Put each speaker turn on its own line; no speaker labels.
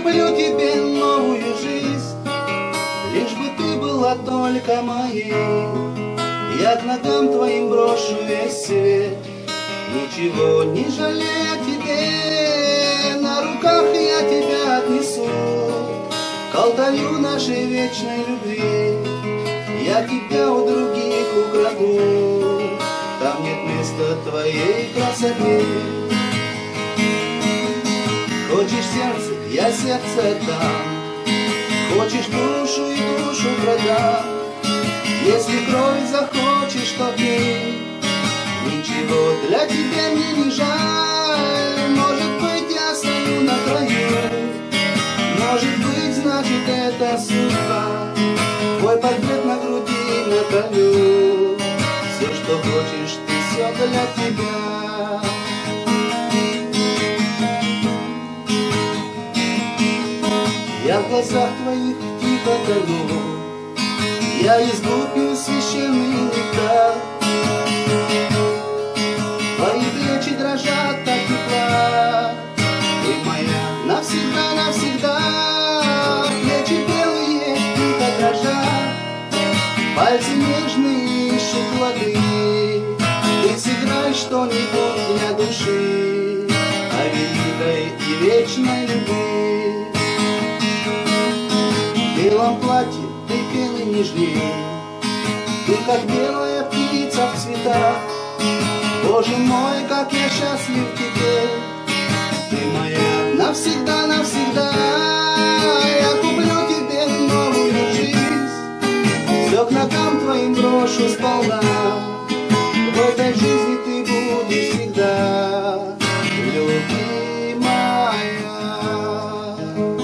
куплю тебе новую жизнь, лишь бы ты была только моей. Я к ногам твоим брошу весь свет, ничего не жалея тебе. На руках я тебя отнесу к алтарю нашей вечной любви. Я тебя у других украду, там нет места твоей красоте. Хочешь сердце, я сердце дам, хочешь душу и душу продам. Если кровь захочешь, то пей, ничего для тебя мне не жаль. Может быть, я стою на краю, может быть, значит, это судьба. Твой портрет на груди наколю, все, что хочешь, ты, все для тебя. Я в глазах твоих тихо тону, я изгубил священный нектар. Твои плечи дрожат от тепла, ты моя навсегда, навсегда. Плечи белые тихо дрожат, пальцы нежные ищут воды. Ты сыграй что-нибудь для души о великой и вечной любви. В белом платье ты белый нежней, ты как белая птица в цветах. Боже мой, как я счастлив тебе, ты моя навсегда, навсегда. Я куплю тебе новую жизнь, все к ногам твоим брошу сполна.